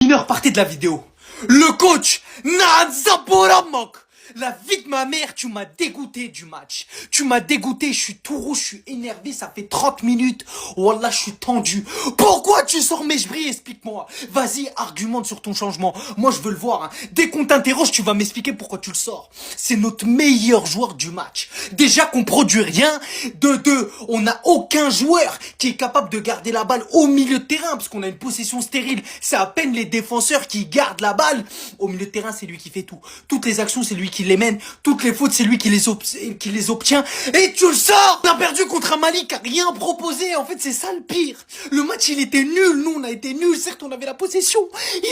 Mineur, partez de la vidéo. Le coach, Nazaboramok. La vie de ma mère, tu m'as dégoûté du match. Tu m'as dégoûté, je suis tout rouge, je suis énervé, ça fait 30 minutes. Wallah, je suis tendu. Pourquoi tu sors Mejbri? Explique-moi. Vas-y, argumente sur ton changement. Moi, je veux le voir. Hein. Dès qu'on t'interroge, tu vas m'expliquer pourquoi tu le sors. C'est notre meilleur joueur du match. Déjà qu'on produit rien. De deux, on n'a aucun joueur qui est capable de garder la balle au milieu de terrain, parce qu'on a une possession stérile. C'est à peine les défenseurs qui gardent la balle. Au milieu de terrain, c'est lui qui fait tout. Toutes les actions, c'est lui qui les mène, toutes les fautes c'est lui qui les obtient, et tu le sors. On a perdu contre un Mali qui a rien proposé. En fait c'est ça le pire. Le match il était nul, nous on a été nuls. Certes on avait la possession,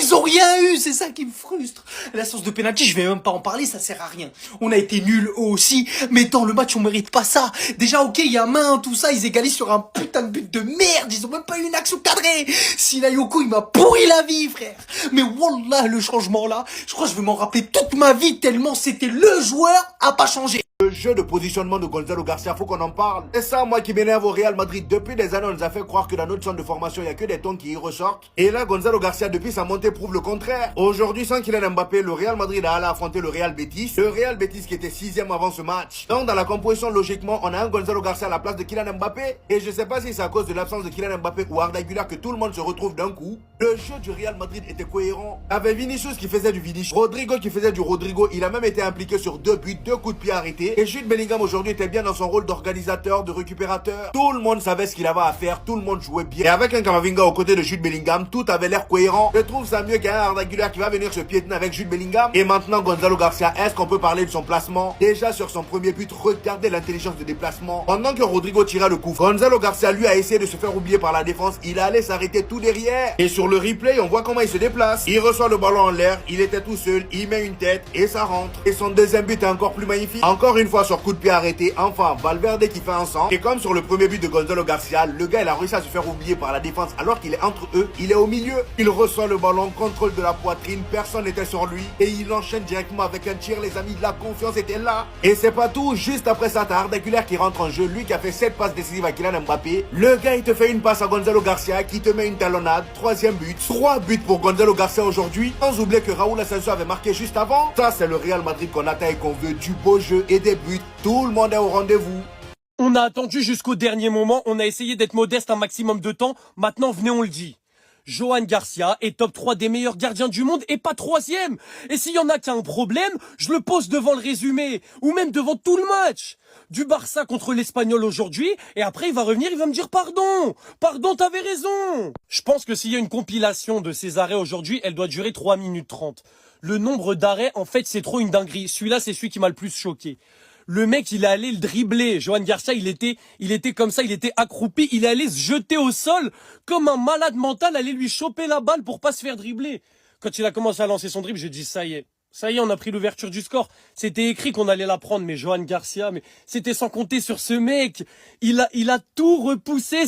ils ont rien eu, c'est ça qui me frustre. La séance de pénalty je vais même pas en parler, ça sert à rien. On a été nuls eux aussi, mais dans le match on mérite pas ça. Déjà ok il y a main, tout ça, ils égalisent sur un putain de but de merde. Ils ont même pas eu une action cadrée. Sinayoko il m'a pourri la vie frère. Mais wallah le changement là, je crois que je vais m'en rappeler toute ma vie tellement c'était le joueur à pas changer. Le jeu de positionnement de Gonzalo Garcia, faut qu'on en parle. C'est ça, moi, qui m'énerve au Real Madrid. Depuis des années, on nous a fait croire que dans notre centre de formation, il n'y a que des tons qui y ressortent. Et là, Gonzalo Garcia, depuis sa montée, prouve le contraire. Aujourd'hui, sans Kylian Mbappé, le Real Madrid a allé affronter le Real Betis. Le Real Betis qui était 6ème avant ce match. Donc, dans la composition, logiquement, on a un Gonzalo Garcia à la place de Kylian Mbappé. Et je sais pas si c'est à cause de l'absence de Kylian Mbappé ou Arda Güler que tout le monde se retrouve d'un coup. Le jeu du Real Madrid était cohérent. Il y avait Vinicius qui faisait du Vinicius, Rodrigo qui faisait du Rodrigo. Il a même été impliqué sur 2 buts, 2 coups de pied arrêtés. Et Jude Bellingham aujourd'hui était bien dans son rôle d'organisateur, de récupérateur. Tout le monde savait ce qu'il avait à faire, tout le monde jouait bien. Et avec un Camavinga aux côtés de Jude Bellingham, tout avait l'air cohérent. Je trouve ça mieux qu'un Arda Güler qui va venir se piétiner avec Jude Bellingham. Et maintenant Gonzalo Garcia, est-ce qu'on peut parler de son placement? Déjà sur son premier but, regardez l'intelligence de déplacement. Pendant que Rodrigo tirait le coup, Gonzalo Garcia lui a essayé de se faire oublier par la défense. Il allait s'arrêter tout derrière. Et sur le replay, on voit comment il se déplace. Il reçoit le ballon en l'air, il était tout seul, il met une tête et ça rentre. Et son deuxième but est encore plus magnifique. Encore une fois sur coup de pied arrêté, enfin Valverde qui fait un centre. Et comme sur le premier but de Gonzalo Garcia, le gars il a réussi à se faire oublier par la défense alors qu'il est entre eux, il est au milieu. Il reçoit le ballon, contrôle de la poitrine, personne n'était sur lui. Et il enchaîne directement avec un tir, les amis, la confiance était là. Et c'est pas tout, juste après ça t'as Arda Güler qui rentre en jeu, lui qui a fait 7 passes décisives à Kylian Mbappé. Le gars il te fait une passe à Gonzalo Garcia qui te met une talonnade, troisième but, 3 buts pour Gonzalo Garcia aujourd'hui. Sans oublier que Raúl Asensio avait marqué juste avant. Ça c'est le Real Madrid qu'on attend et qu'on veut, du beau jeu et des buts. Tout le monde est au rendez-vous. On a attendu jusqu'au dernier moment, on a essayé d'être modeste un maximum de temps, maintenant venez on le dit. Johan Garcia est top 3 des meilleurs gardiens du monde et pas 3e. Et s'il y en a qui a un problème, je le pose devant le résumé, ou même devant tout le match. Du Barça contre l'Espagnol aujourd'hui, et après il va revenir, il va me dire pardon, t'avais raison. Je pense que s'il y a une compilation de ces arrêts aujourd'hui, elle doit durer 3 minutes 30. Le nombre d'arrêts, en fait, c'est trop une dinguerie. Celui-là, c'est celui qui m'a le plus choqué. Le mec, il est allé le dribbler. Johan Garcia, il était comme ça, il était accroupi. Il est allé se jeter au sol comme un malade mental, aller lui choper la balle pour pas se faire dribbler. Quand il a commencé à lancer son dribble, j'ai dit ça y est, on a pris l'ouverture du score. C'était écrit qu'on allait la prendre, mais Johan Garcia, mais c'était sans compter sur ce mec. Il a tout repoussé.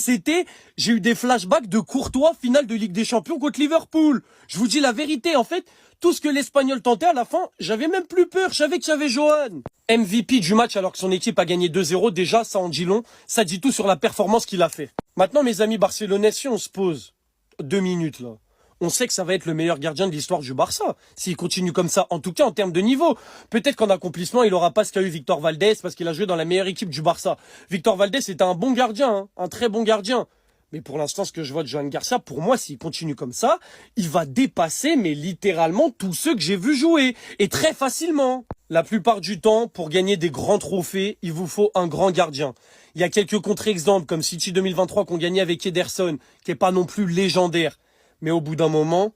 J'ai eu des flashbacks de Courtois, finale de Ligue des Champions contre Liverpool. Je vous dis la vérité, en fait. Tout ce que l'Espagnol tentait à la fin, j'avais même plus peur, je savais que j'avais Johan. MVP du match alors que son équipe a gagné 2-0, déjà ça en dit long, ça dit tout sur la performance qu'il a fait. Maintenant mes amis barcelonais, si on se pose 2 minutes là, on sait que ça va être le meilleur gardien de l'histoire du Barça, s'il continue comme ça, en tout cas en termes de niveau. Peut-être qu'en accomplissement il aura pas ce qu'a eu Victor Valdés parce qu'il a joué dans la meilleure équipe du Barça. Victor Valdés était un bon gardien, hein, un très bon gardien. Mais pour l'instant, ce que je vois de Johan Garcia, pour moi, s'il continue comme ça, il va dépasser, mais littéralement, tous ceux que j'ai vus jouer. Et très facilement. La plupart du temps, pour gagner des grands trophées, il vous faut un grand gardien. Il y a quelques contre-exemples, comme City 2023 qu'on gagnait avec Ederson, qui est pas non plus légendaire. Mais au bout d'un moment,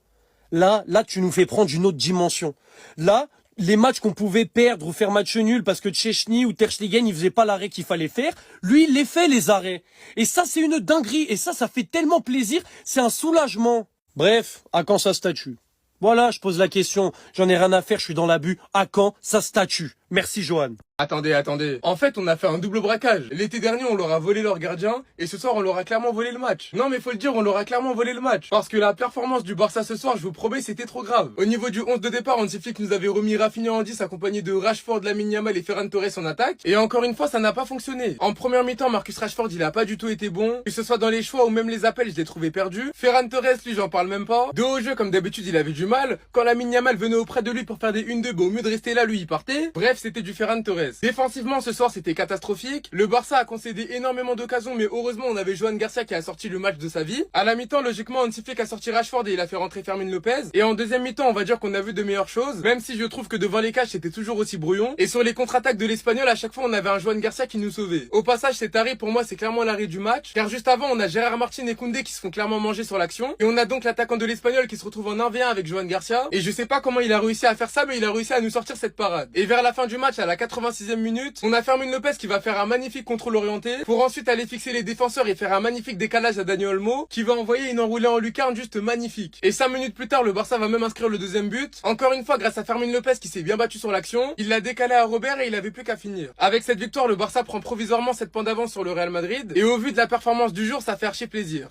là, tu nous fais prendre une autre dimension. Là, les matchs qu'on pouvait perdre ou faire match nul parce que Szczęsny ou Ter Stegen, ils faisaient pas l'arrêt qu'il fallait faire. Lui, il les fait, les arrêts. Et ça, c'est une dinguerie. Et ça fait tellement plaisir. C'est un soulagement. Bref, à quand sa statue? Voilà, je pose la question. J'en ai rien à faire, je suis dans l'abus. À quand sa statue? Merci Johan. Attendez. En fait, on a fait un double braquage. L'été dernier, on leur a volé leur gardien, et ce soir, on leur a clairement volé le match. Non, mais faut le dire, on leur a clairement volé le match. Parce que la performance du Barça ce soir, je vous promets, c'était trop grave. Au niveau du 11 de départ, Hansi Flick nous avait remis Rafinha en 10, accompagné de Rashford, Lamine Yamal et Ferran Torres en attaque. Et encore une fois, ça n'a pas fonctionné. En première mi-temps, Marcus Rashford, il a pas du tout été bon. Que ce soit dans les choix ou même les appels, je l'ai trouvé perdu. Ferran Torres, lui, j'en parle même pas. De haut jeu, comme d'habitude, il avait du mal. Quand Lamine Yamal venait auprès de lui pour faire des 1-2, au mieux de rester là, lui, il partait. Bref, c'était du Ferran Torres. Défensivement, ce soir, c'était catastrophique. Le Barça a concédé énormément d'occasions, mais heureusement, on avait Johan Garcia qui a sorti le match de sa vie. À la mi-temps, logiquement, Hansi Flick a sorti Rashford et il a fait rentrer Fermin Lopez. Et en deuxième mi-temps, on va dire qu'on a vu de meilleures choses, même si je trouve que devant les cages, c'était toujours aussi brouillon. Et sur les contre-attaques de l'Espagnol, à chaque fois, on avait un Johan Garcia qui nous sauvait. Au passage, cet arrêt, pour moi, c'est clairement l'arrêt du match, car juste avant, on a Gérard Martin et Koundé qui se font clairement manger sur l'action. Et on a donc l'attaquant de l'Espagnol qui se retrouve en 1v1 avec Johan Garcia. Et je sais pas comment il a réussi à faire ça, mais il a réussi à nous sortir cette parade. Et vers la fin du match, à la 86e minute, on a Fermin Lopez qui va faire un magnifique contrôle orienté pour ensuite aller fixer les défenseurs et faire un magnifique décalage à Dani Olmo qui va envoyer une enroulée en lucarne juste magnifique. Et 5 minutes plus tard, le Barça va même inscrire le deuxième but. Encore une fois, grâce à Fermin Lopez qui s'est bien battu sur l'action, il l'a décalé à Robert et il avait plus qu'à finir. Avec cette victoire, le Barça prend provisoirement 7 points d'avance sur le Real Madrid et au vu de la performance du jour, ça fait archi plaisir.